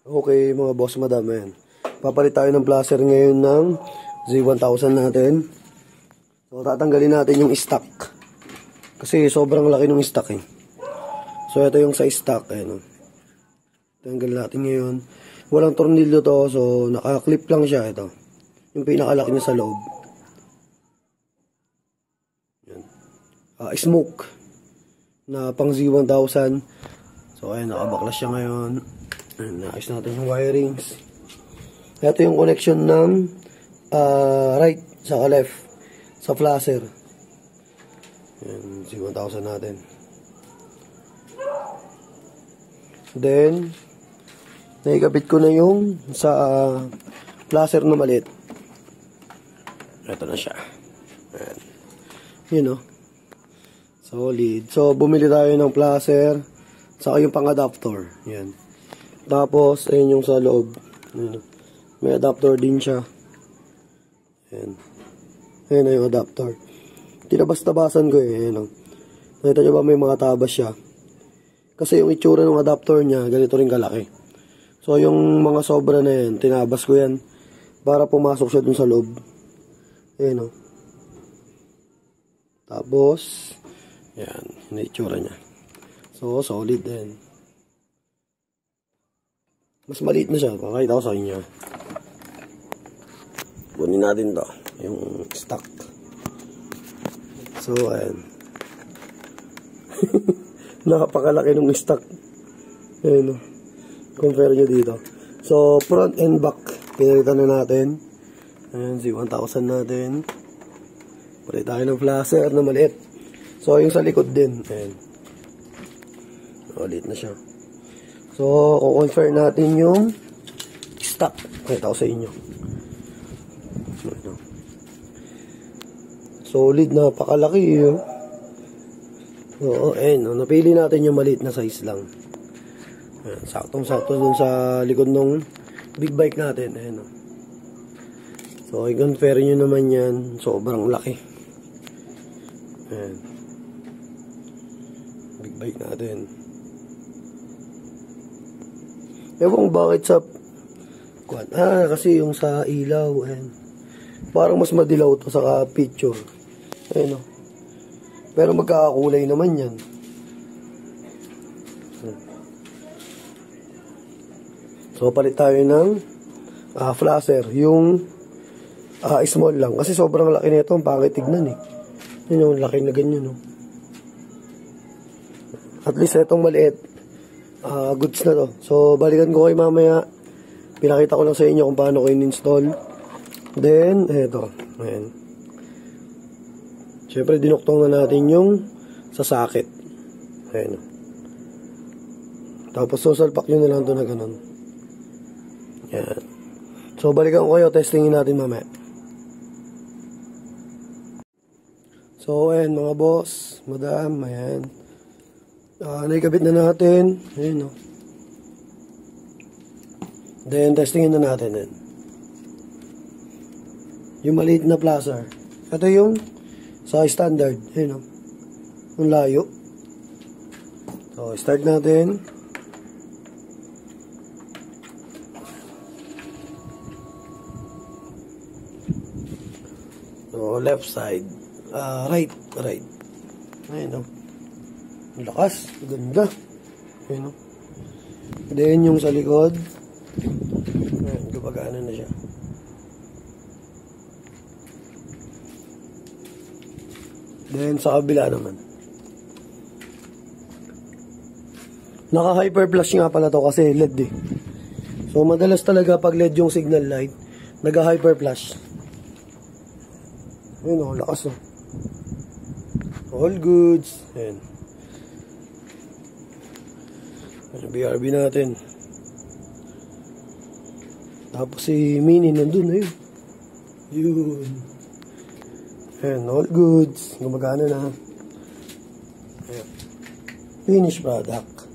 Okay mga boss, madam, yan. Papalit tayo ng placer ngayon ng Z1000 natin. So tatanggalin natin yung stock. Kasi sobrang laki ng stock eh. So ito yung sa stock. Ayan, tanggal natin ngayon. Walang tornilyo to, so naka-clip lang siya. Ito yung pinakalaki niya sa loob. Yan. Smoke na pang Z1000. So ayan, nakabaklas siya ngayon. Naayos natin yung wirings. Ito yung connection ng right sa left sa flasher. Ayan, Z1000 natin. Then naikabit ko na yung sa flasher na maliit. Ito na siya. Ayan. Yun o. Solid. So bumili tayo ng flasher saka yung pang adapter. Yan. Tapos ayun yung sa loob. Ayan. May adapter din siya. Ayan. Ayan na yung adapter. Tinabas-tabasan ko eh. Ayan o. Nakita nyo ba may mga tabas siya? Kasi yung itsura ng adapter niya, ganito rin kalaki. So yung mga sobra na yan, tinabas ko yan para pumasok siya dun sa loob. Ayan o. Tapos, yan. Yung itsura niya. So, solid din. Mas maliit na siya. Pakita ko sa inyo. Kunin natin to. Yung stock. So, ayan. Nakapakalaki ng stock. Ayan o. Compare nyo dito. So, front and back. Pinalitan na natin. Ayan, Z1000 natin. Palit tayo ng flasher na maliit. So, yung sa likod din. Ayan. Maliit na siya. So, kukonfirm natin yung stock. Pakita ko sa inyo. Solid, napakalaki yun. Oo, ayun. Napili natin yung maliit na size lang. Ayan, saktong-sakto dun sa likod ng big bike natin. Ayan. So, i-compare nyo naman yan. Sobrang laki. Ayan. Big bike natin. Ewan bakit sa kasi yung sa ilaw, ayan. Parang mas madilaw to sa picture. Ayan o. Pero magkakakulay naman yan. So palit tayo ng flasher. Yung small lang. Kasi sobrang laki nito, ang pangit tignan eh. Yun yung laki na ganyan no. At least itong maliit, goods na to. So balikan ko kayo mamaya. Pinakita ko lang sa inyo kung paano ko in-install. Then eto, ayan. Siyempre dinuktong na natin yung sa socket. Ayan. Tapos susalpak nyo na lang ito na ganun. Ayan. So balikan ko kayo, testingin natin mamaya. So ayan mga boss, madam, ayan. Naikabit na natin. Ayan o. Then testingin na natin yan. Yung maliit na placer. Ito yung sa standard. Ayan o. Yung layo. So start natin. So left side. Right. Ayan o. Lakas, ganda. Ayan o. Then yung sa likod, ayan, gumagana na siya. Then sa kabila naman, naka-hyper flash nga pala to kasi LED eh. So madalas talaga pag LED yung signal light, nag-hyper flash. Ayan o, lakas o. All goods. Ayan. BRB natin. Tapos si Mini nandun ayun. Yun. Ayan, all goods. Gumagana na. Ayan. Finished product.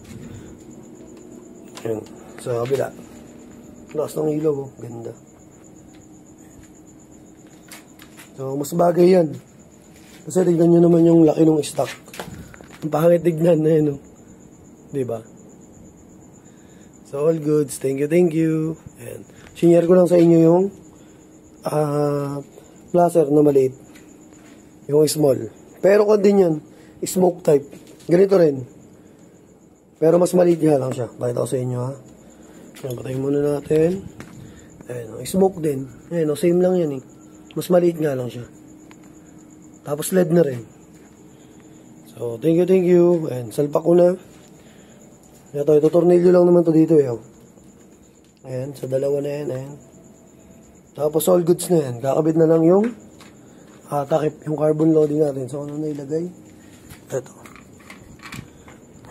Ayan. Sa kabila. Lakas ng ilaw oh. Ganda. So mas bagay yan. Kasi tignan nyo naman yung laki ng stock. Ang pangit tignan na yun oh. Diba? So, all goods. Thank you, thank you. Ayan. Sinare ko lang sa inyo yung placer na maliit. Yung small. Pero kung din yan, smoke type. Ganito rin. Pero mas maliit nga lang siya. Pakita ko sa inyo ha. Ayan, patayin muna natin. Ayan, smoke din. Ayan, same lang yan eh. Mas maliit nga lang siya. Tapos LED na rin. So, thank you, thank you. Ayan, salpak ko na. Ito tornilyo lang naman to dito eh. Ayan, sa dalawa na yan. Ayan. Tapos all goods na yan. Kakabit na lang yung takip, yung carbon loading natin. So, ano na ilagay? Ito.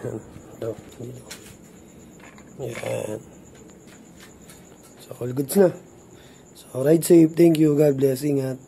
Ayan. Ito. Dito. Ayan. So, all goods na. So, ride safe. Thank you. God bless. Ingat.